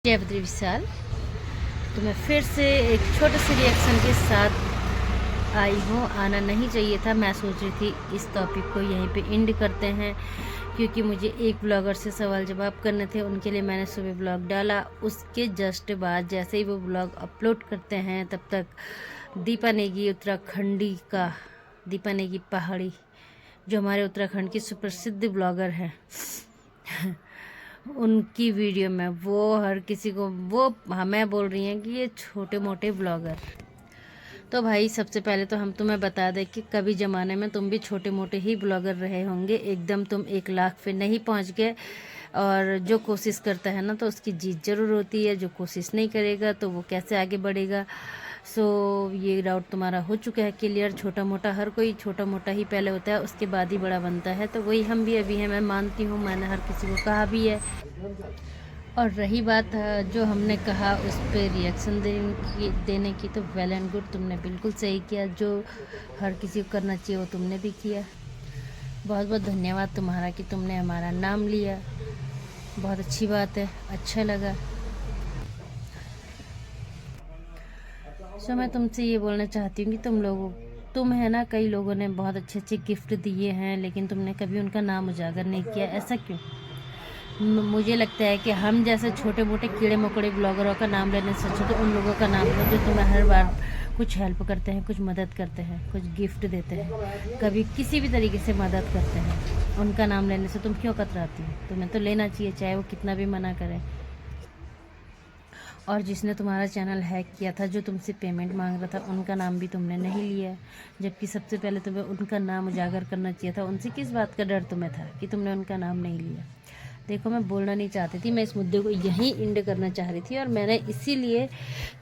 जय बद्री विशाल। तो मैं फिर से एक छोटे से रिएक्शन के साथ आई हूँ। आना नहीं चाहिए था, मैं सोच रही थी इस टॉपिक को यहीं पे एंड करते हैं, क्योंकि मुझे एक ब्लॉगर से सवाल जवाब करने थे। उनके लिए मैंने सुबह ब्लॉग डाला, उसके जस्ट बाद जैसे ही वो ब्लॉग अपलोड करते हैं तब तक दीपा नेगी उत्तराखंडी का, दीपा नेगी पहाड़ी, जो हमारे उत्तराखंड की सुप्रसिद्ध ब्लॉगर हैं उनकी वीडियो में वो हर किसी को वो हमें बोल रही हैं कि ये छोटे मोटे ब्लॉगर। तो भाई सबसे पहले तो हम तुम्हें बता दें कि कभी ज़माने में तुम भी छोटे मोटे ही ब्लॉगर रहे होंगे, एकदम तुम 1 लाख पे नहीं पहुंच गए। और जो कोशिश करता है ना तो उसकी जीत ज़रूर होती है, जो कोशिश नहीं करेगा तो वो कैसे आगे बढ़ेगा। सो ये डाउट तुम्हारा हो चुका है क्लियर। छोटा मोटा हर कोई छोटा मोटा ही पहले होता है, उसके बाद ही बड़ा बनता है। तो वही हम भी अभी हैं, मैं मानती हूँ, मैंने हर किसी को कहा भी है। और रही बात जो हमने कहा उस पर रिएक्शन देने की, तो वेल एंड गुड, तुमने बिल्कुल सही किया। जो हर किसी को करना चाहिए वो तुमने भी किया। बहुत बहुत धन्यवाद तुम्हारा कि तुमने हमारा नाम लिया, बहुत अच्छी बात है, अच्छा लगा। सो मैं तुमसे ये बोलना चाहती हूँ कि तुम है ना, कई लोगों ने बहुत अच्छे अच्छे गिफ्ट दिए हैं, लेकिन तुमने कभी उनका नाम उजागर नहीं किया। ऐसा क्यों? मुझे लगता है कि हम जैसे छोटे मोटे कीड़े मकोड़े ब्लॉगरों का नाम लेने से अच्छा तो उन लोगों का नाम लो जो तुम्हें हर बार कुछ हेल्प करते हैं, कुछ मदद करते हैं, कुछ गिफ्ट देते हैं, कभी किसी भी तरीके से मदद करते हैं। उनका नाम लेने से तुम क्यों कतराती हो? तुम्हें तो लेना चाहिए, चाहे वो कितना भी मना करे। और जिसने तुम्हारा चैनल हैक किया था, जो तुमसे पेमेंट मांग रहा था, उनका नाम भी तुमने नहीं लिया, जबकि सबसे पहले तुम्हें उनका नाम उजागर करना चाहिए था। उनसे किस बात का डर तुम्हें था कि तुमने उनका नाम नहीं लिया? देखो, मैं बोलना नहीं चाहती थी, मैं इस मुद्दे को यहीं एंड करना चाह रही थी। और मैंने इसीलिए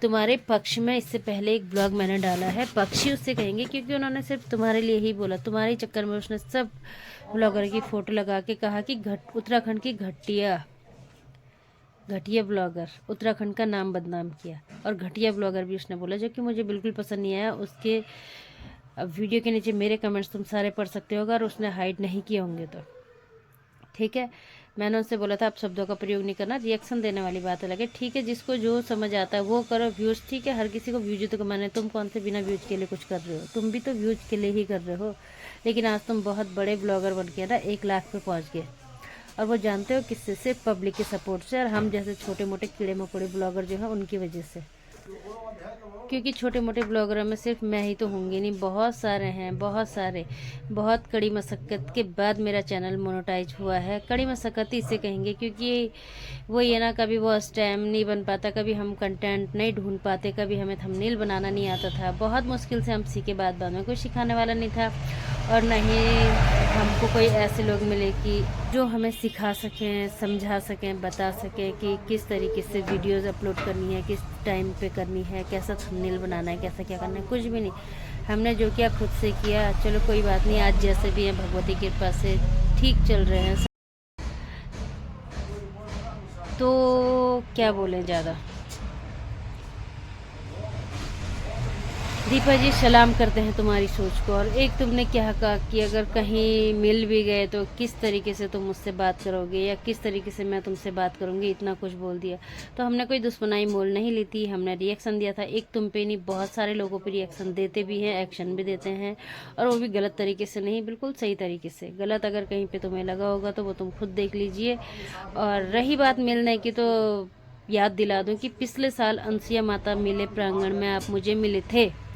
तुम्हारे पक्ष में इससे पहले एक ब्लॉग मैंने डाला है। पक्षी उससे कहेंगे, क्योंकि उन्होंने सिर्फ तुम्हारे लिए ही बोला। तुम्हारे चक्कर में उसने सब ब्लॉगर की फ़ोटो लगा के कहा कि उत्तराखंड की घटिया ब्लॉगर, उत्तराखंड का नाम बदनाम किया। और घटिया ब्लॉगर भी उसने बोला, जो कि मुझे बिल्कुल पसंद नहीं आया। उसके वीडियो के नीचे मेरे कमेंट्स तुम सारे पढ़ सकते हो अगर उसने हाइड नहीं किए होंगे तो। ठीक है, मैंने उससे बोला था आप शब्दों का प्रयोग नहीं करना, रिएक्शन देने वाली बात अलग है। ठीक है, जिसको जो समझ आता है वो करो। व्यूज़, ठीक है, हर किसी को व्यूज तो कमाने। तुम कौन से बिना व्यूज के लिए कुछ कर रहे हो? तुम भी तो व्यूज के लिए ही कर रहे हो। लेकिन आज तुम बहुत बड़े ब्लॉगर बन के ना 1 लाख पे पहुँच गए। और वो जानते हो किससे? सिर्फ पब्लिक के सपोर्ट से, और हम जैसे छोटे मोटे कीड़े मकोड़े ब्लॉगर जो हैं उनकी वजह से। क्योंकि छोटे मोटे ब्लॉगरों में सिर्फ मैं ही तो होंगी नहीं, बहुत सारे हैं, बहुत सारे। बहुत कड़ी मशक्क़त के बाद मेरा चैनल मोनेटाइज हुआ है। कड़ी मशक्क़त इसे कहेंगे, क्योंकि वो ये ना, कभी वो स्टैम नहीं बन पाता, कभी हम कंटेंट नहीं ढूंढ पाते, कभी हमें थंबनेल बनाना नहीं आता था। बहुत मुश्किल से हम सीखे, बाद में कोई सिखाने वाला नहीं था, और न ही हमको कोई ऐसे लोग मिले कि जो हमें सिखा सकें, समझा सकें, बता सकें कि किस तरीके से वीडियोस अपलोड करनी है, किस टाइम पे करनी है, कैसा थंबनेल बनाना है, कैसा क्या करना है। कुछ भी नहीं, हमने जो किया खुद से किया। चलो कोई बात नहीं, आज जैसे भी हैं भगवती की कृपा से ठीक चल रहे हैं। तो क्या बोलें ज़्यादा। दीपा जी, सलाम करते हैं तुम्हारी सोच को। और एक तुमने क्या कहा कि अगर कहीं मिल भी गए तो किस तरीके से तुम मुझसे बात करोगे, या किस तरीके से मैं तुमसे बात करूँगी, इतना कुछ बोल दिया। तो हमने कोई दुश्मनाई मोल नहीं ली थी, हमने रिएक्शन दिया था। एक तुम पे नहीं, बहुत सारे लोगों पे रिएक्शन देते भी हैं, एक्शन भी देते हैं, और वो भी गलत तरीके से नहीं, बिल्कुल सही तरीके से। गलत अगर कहीं पर तुम्हें लगा होगा तो वो तुम खुद देख लीजिए। और रही बात मिलने की, तो याद दिला दूँ कि पिछले साल अंसिया माता मेले प्रांगण में आप मुझे मिले थे।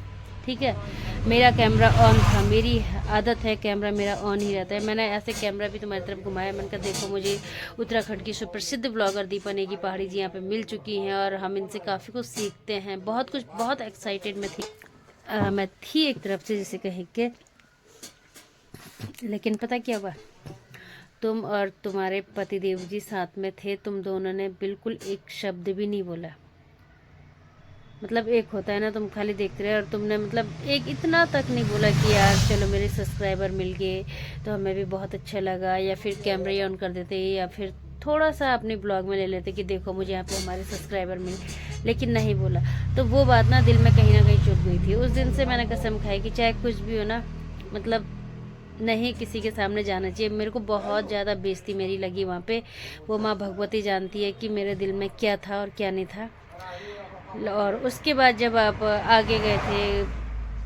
ठीक है, मेरा कैमरा ऑन था, मेरी आदत है कैमरा मेरा ऑन ही रहता है। मैंने ऐसे कैमरा भी तुम्हारी तरफ घुमाया, मैंने कहा देखो मुझे उत्तराखंड की सुप्रसिद्ध ब्लॉगर दीपा नेगी पहाड़ी जी यहाँ पे मिल चुकी हैं, और हम इनसे काफ़ी कुछ सीखते हैं। बहुत कुछ, बहुत एक्साइटेड मैं थी एक तरफ से, जिसे कहे के। लेकिन पता क्या हुआ, तुम और तुम्हारे पतिदेव जी साथ में थे, तुम दोनों ने बिल्कुल एक शब्द भी नहीं बोला। मतलब एक होता है ना, तुम खाली देखते रहे, और तुमने मतलब एक इतना तक नहीं बोला कि यार चलो मेरे सब्सक्राइबर मिल गए तो हमें भी बहुत अच्छा लगा, या फिर कैमरा ऑन कर देते, या फिर थोड़ा सा अपने ब्लॉग में ले लेते कि देखो मुझे यहाँ पे हमारे सब्सक्राइबर मिले, लेकिन नहीं बोला। तो वो बात ना दिल में कहीं ना कहीं चुभ गई थी। उस दिन से मैंने कसम खाई कि चाहे कुछ भी हो ना, मतलब नहीं किसी के सामने जाना चाहिए। मेरे को बहुत ज़्यादा बेइज्जती मेरी लगी वहाँ पे। वो माँ भगवती जानती है कि मेरे दिल में क्या था और क्या नहीं था। और उसके बाद जब आप आगे गए थे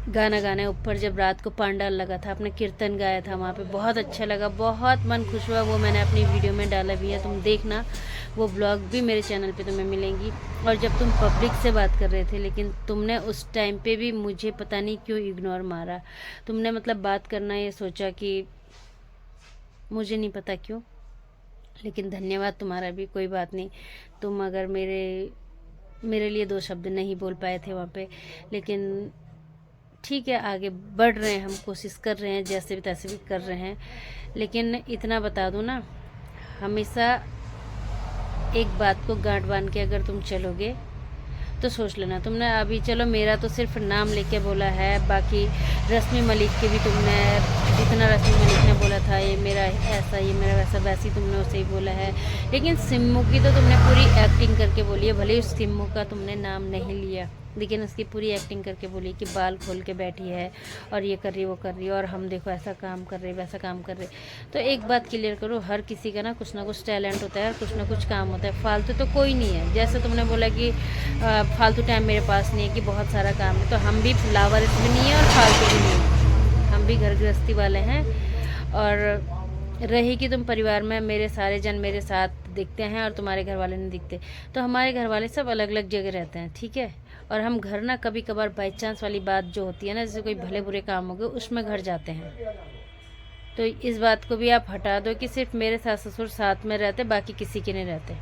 गाना गाने ऊपर, जब रात को पंडाल लगा था, आपने कीर्तन गाया था वहाँ पे, बहुत अच्छा लगा, बहुत मन खुश हुआ। वो मैंने अपनी वीडियो में डाला भी है, तुम देखना, वो ब्लॉग भी मेरे चैनल पे तुम्हें मिलेंगी। और जब तुम पब्लिक से बात कर रहे थे, लेकिन तुमने उस टाइम पे भी मुझे पता नहीं क्यों इग्नोर मारा। तुमने मतलब बात करना ये सोचा कि मुझे नहीं पता क्यों, लेकिन धन्यवाद तुम्हारा भी, कोई बात नहीं। तुम अगर मेरे लिए 2 शब्द नहीं बोल पाए थे वहाँ पे, लेकिन ठीक है, आगे बढ़ रहे हैं, हम कोशिश कर रहे हैं, जैसे भी तैसे भी कर रहे हैं। लेकिन इतना बता दूँ ना, हमेशा एक बात को गांठ बांध के अगर तुम चलोगे तो सोच लेना। तुमने अभी चलो मेरा तो सिर्फ नाम लेके बोला है, बाकी रश्मि मलिक के भी तुमने जितना रश्मि मलिक ने बोला था, ये मेरा ऐसा, ये मेरा वैसा, वैसे ही तुमने उसे ही बोला है। लेकिन सिम्मू की तो तुमने पूरी एक्टिंग करके बोली है, भले उस सिम्मू का तुमने नाम नहीं लिया, लेकिन उसकी पूरी एक्टिंग करके बोली कि बाल खोल के बैठी है और ये कर रही वो कर रही है, और हम देखो ऐसा काम कर रहे वैसा काम कर रहे। तो एक बात क्लियर करो, हर किसी का ना कुछ टैलेंट होता है, कुछ ना कुछ काम होता है, फालतू तो कोई नहीं है। जैसे तुमने बोला कि फालतू टाइम मेरे पास नहीं है, कि बहुत सारा काम है, तो हम भी लावारिस भी नहीं है और फालतू भी नहीं है, हम भी घर गृहस्थी वाले हैं। और रही कि तुम परिवार में, मेरे सारे जन मेरे साथ दिखते हैं और तुम्हारे घर वाले नहीं दिखते, तो हमारे घर वाले सब अलग अलग जगह रहते हैं, ठीक है। और हम घर ना कभी कभार बाई चांस वाली बात जो होती है ना, जैसे कोई भले बुरे काम हो गए, उसमें घर जाते हैं। तो इस बात को भी आप हटा दो कि सिर्फ मेरे सास ससुर साथ में रहते, बाकी किसी के नहीं रहते।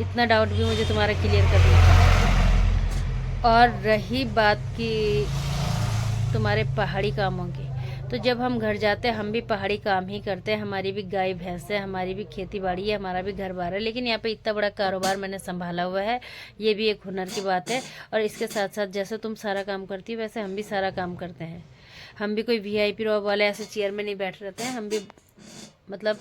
इतना डाउट भी मुझे तुम्हारा क्लियर करना था। और रही बात की तुम्हारे पहाड़ी कामों की, तो जब हम घर जाते हैं हम भी पहाड़ी काम ही करते हैं, हमारी भी गाय भैंस है, हमारी भी खेती बाड़ी है, हमारा भी घर बार है, लेकिन यहाँ पे इतना बड़ा कारोबार मैंने संभाला हुआ है, ये भी एक हुनर की बात है। और इसके साथ साथ जैसे तुम सारा काम करती हो, वैसे हम भी सारा काम करते हैं। हम भी कोई VIP रॉब वाले ऐसे चेयर में नहीं बैठ रहते हैं, हम भी मतलब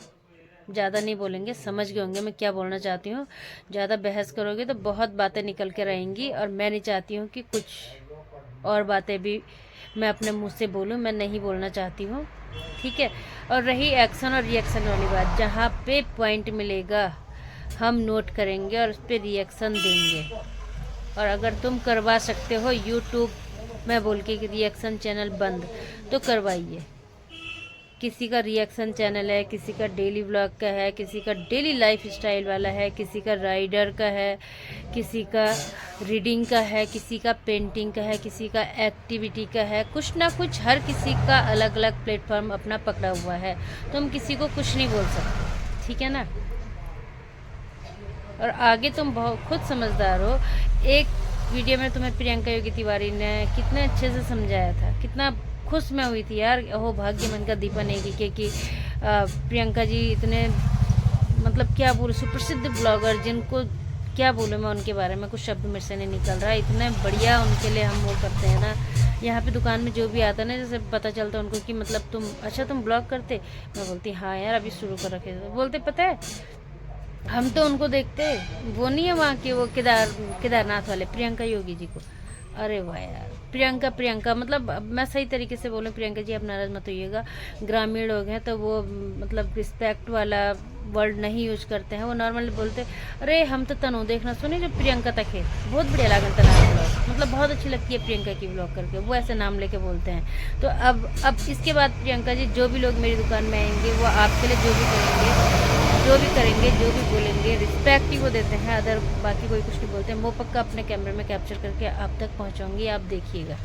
ज़्यादा नहीं बोलेंगे, समझ गए होंगे मैं क्या बोलना चाहती हूँ। ज़्यादा बहस करोगे तो बहुत बातें निकल के रहेंगी, और मैं नहीं चाहती हूँ कि कुछ और बातें भी मैं अपने मुंह से बोलूं, मैं नहीं बोलना चाहती हूँ, ठीक है। और रही एक्शन और रिएक्शन वाली बात, जहाँ पे पॉइंट मिलेगा हम नोट करेंगे और उस पर रिएक्शन देंगे। और अगर तुम करवा सकते हो यूट्यूब में बोल के कि रिएक्शन चैनल बंद, तो करवाइए। किसी का रिएक्शन चैनल है, किसी का डेली व्लॉग का है, किसी का डेली लाइफ स्टाइल वाला है, किसी का राइडर का है, किसी का रीडिंग का है, किसी का पेंटिंग का है, किसी का एक्टिविटी का है, कुछ ना कुछ हर किसी का अलग अलग प्लेटफॉर्म अपना पकड़ा हुआ है, तो हम किसी को कुछ नहीं बोल सकते, ठीक है ना। और आगे तुम बहुत खुद समझदार हो। एक वीडियो में तुम्हें प्रियंका योगी तिवारी ने कितने अच्छे से समझाया था, कितना खुश मैं हुई थी यार, ओहो भाग्य मन का दीपा नेगी कि प्रियंका जी इतने मतलब क्या बोलूं, सुप्रसिद्ध ब्लॉगर, जिनको क्या बोलूं मैं उनके बारे में, कुछ शब्द मेरे से नहीं निकल रहा, इतने बढ़िया उनके लिए हम वो करते हैं ना। यहाँ पे दुकान में जो भी आता है ना, जैसे पता चलता है उनको कि मतलब तुम ब्लॉग करते, मैं बोलती हाँ यार अभी शुरू कर रखे, बोलते पता है हम तो उनको देखते, वो नहीं है वहाँ के, वो केदारनाथ वाले प्रियंका योगी जी को। अरे वाह यार, प्रियंका मतलब मैं सही तरीके से बोलूँ, प्रियंका जी आप नाराज़ मत होइएगा, ग्रामीण लोग हैं तो वो मतलब रिस्पेक्ट वाला वर्ड नहीं यूज करते हैं, वो नॉर्मली बोलते अरे हम तो तनु देखना सुने जो प्रियंका तक है, बहुत बढ़िया लागन तना ब्लॉग, मतलब बहुत अच्छी लगती है प्रियंका की ब्लॉग करके, वो ऐसे नाम लेके बोलते हैं। तो अब इसके बाद प्रियंका जी जो भी लोग मेरी दुकान में आएंगे वो आपके लिए जो भी करेंगे, जो भी बोलेंगे रिस्पेक्ट ही वो देते हैं, अदर बाकी कोई कुछ नहीं बोलते हैं। वो पक्का अपने कैमरे में कैप्चर करके आप तक पहुंचाऊंगी, आप देखिएगा,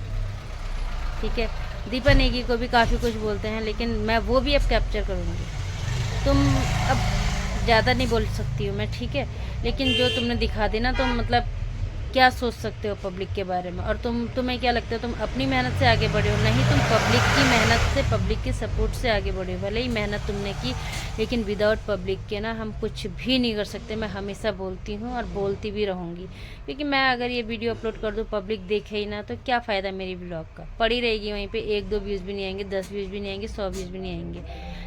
ठीक है। दीपा नेगी को भी काफ़ी कुछ बोलते हैं, लेकिन मैं वो भी अब कैप्चर करूँगी। तुम अब ज़्यादा नहीं बोल सकती हूँ मैं, ठीक है, लेकिन जो तुमने दिखा दी ना, तुम मतलब क्या सोच सकते हो पब्लिक के बारे में, और तुम्हें क्या लगता है तुम अपनी मेहनत से आगे बढ़े हो, नहीं तुम पब्लिक की मेहनत से, पब्लिक के सपोर्ट से आगे बढ़े हो। भले ही मेहनत तुमने की, लेकिन विदाउट पब्लिक के ना हम कुछ भी नहीं कर सकते। मैं हमेशा बोलती हूँ और बोलती भी रहूँगी, क्योंकि मैं अगर ये वीडियो अपलोड कर दूँ, पब्लिक देखे ही ना, तो क्या फ़ायदा मेरी ब्लॉग का, पड़ी रहेगी वहीं पर, 1-2 व्यूज़ भी नहीं आएंगे, 10 व्यूज़ भी नहीं आएंगे, 100 व्यूज़ भी नहीं आएंगे।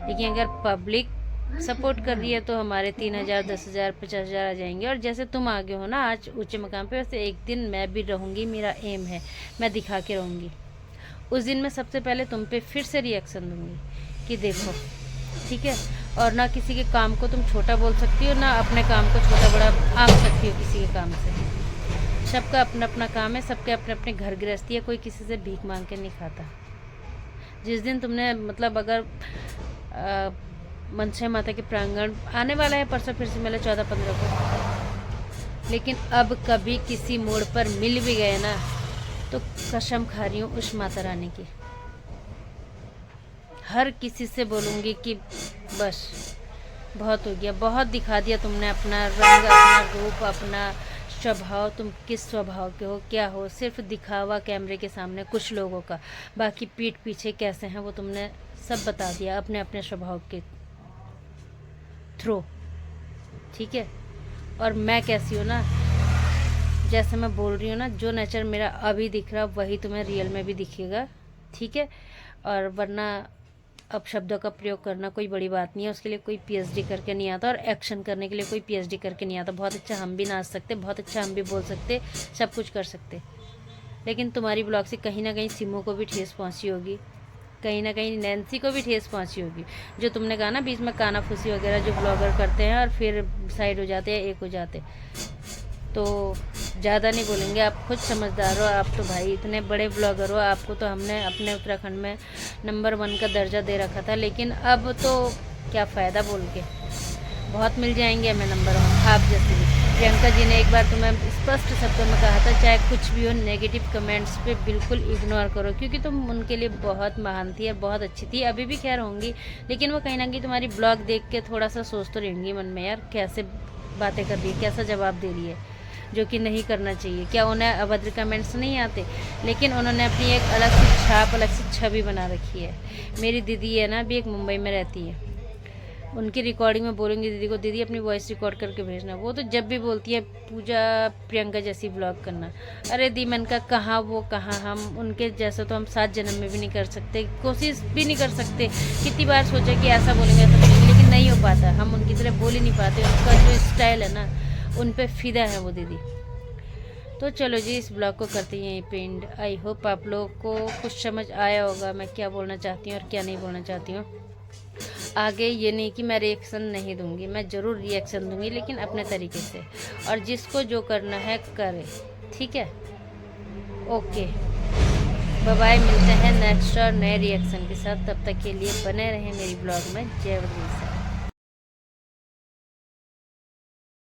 लेकिन अगर पब्लिक सपोर्ट कर रही है तो हमारे 3000, 10,000, 50,000 आ जाएंगे। और जैसे तुम आगे हो ना आज ऊंचे मकाम पे, वैसे एक दिन मैं भी रहूँगी, मेरा एम है, मैं दिखा के रहूँगी। उस दिन मैं सबसे पहले तुम पे फिर से रिएक्शन दूंगी कि देखो, ठीक है। और ना किसी के काम को तुम छोटा बोल सकती हो, ना अपने काम को छोटा बड़ा आंक सकती हो किसी के काम से। सबका अपना अपना काम है, सबके अपने अपने घर गृहस्थी है, कोई किसी से भीख मांग के नहीं खाता। जिस दिन तुमने मतलब अगर मनसा माता के प्रांगण आने वाला है परसों फिर से मेला 14-15 को, लेकिन अब कभी किसी मोड़ पर मिल भी गए ना तो कसम खा रही हूँ उस माता रानी की, हर किसी से बोलूँगी कि बस बहुत हो गया, बहुत दिखा दिया तुमने अपना रंग, अपना रूप, अपना स्वभाव, तुम किस स्वभाव के हो, क्या हो। सिर्फ दिखावा कैमरे के सामने कुछ लोगों का, बाकी पीठ पीछे कैसे हैं वो तुमने सब बता दिया अपने अपने स्वभाव के थ्रू, ठीक है। और मैं कैसी हूँ ना, जैसे मैं बोल रही हूँ ना, जो नेचर मेरा अभी दिख रहा वही तुम्हें रियल में भी दिखेगा, ठीक है। और वरना अब शब्दों का प्रयोग करना कोई बड़ी बात नहीं है, उसके लिए कोई पीएचडी करके नहीं आता, और एक्शन करने के लिए कोई पीएचडी करके नहीं आता। बहुत अच्छा हम भी नाच सकते, बहुत अच्छा हम भी बोल सकते, सब कुछ कर सकते, लेकिन तुम्हारी ब्लॉग से कहीं ना कहीं सिमो को भी ठेस पहुंची होगी, कहीं ना कहीं नैन्सी को भी ठेस पहुंची होगी। जो तुमने कहा ना बीच में काना फूसी वगैरह जो ब्लॉगर करते हैं और फिर साइड हो जाते हैं, एक हो जाते, तो ज़्यादा नहीं बोलेंगे, आप खुद समझदार हो। आप तो भाई इतने बड़े ब्लॉगर हो, आपको तो हमने अपने उत्तराखंड में नंबर 1 का दर्जा दे रखा था, लेकिन अब तो क्या फ़ायदा बोल के, बहुत मिल जाएंगे हमें नंबर 1 आप जैसे भी। प्रियंका जी ने एक बार तुम्हें स्पष्ट शब्दों में कहा था, चाहे कुछ भी हो नेगेटिव कमेंट्स पे बिल्कुल इग्नोर करो, क्योंकि तुम उनके लिए बहुत महान थी और बहुत अच्छी थी, अभी भी खैर होंगी, लेकिन वो कहीं ना कहीं तुम्हारी ब्लॉग देख के थोड़ा सा सोच तो रहेंगी मन में, यार कैसे बातें कर रही है, कैसा जवाब दे रही है, जो कि नहीं करना चाहिए। क्या उन्हें अभद्र कमेंट्स नहीं आते, लेकिन उन्होंने अपनी एक अलग सी छाप, अलग सी छवि बना रखी है। मेरी दीदी है ना, भी एक मुंबई में रहती है, उनकी रिकॉर्डिंग में बोलूँगी दीदी को, दीदी अपनी वॉइस रिकॉर्ड करके भेजना। वो तो जब भी बोलती है पूजा प्रियंका जैसी ब्लॉग करना, अरे दी मन का कहाँ वो कहाँ हम, उनके जैसा तो हम 7 जन्म में भी नहीं कर सकते, कोशिश भी नहीं कर सकते। कितनी बार सोचा कि ऐसा बोलेंगे ऐसा बोलेंगे, लेकिन नहीं हो पाता, हम उनकी तरह बोल ही नहीं पाते। उनका जो स्टाइल है ना, उन पे फिदा है वो दीदी। तो चलो जी, इस ब्लॉग को करते हैं यहीं पे एंड। आई होप आप लोगों को कुछ समझ आया होगा मैं क्या बोलना चाहती हूँ और क्या नहीं बोलना चाहती हूँ। आगे ये नहीं कि मैं रिएक्शन नहीं दूंगी, मैं ज़रूर रिएक्शन दूंगी, लेकिन अपने तरीके से, और जिसको जो करना है करे, ठीक है। ओके बाय बाय, मिलते हैं नेक्स्ट और नए रिएक्शन के साथ, तब तक के लिए बने रहें मेरी ब्लॉग में। जय वजीर।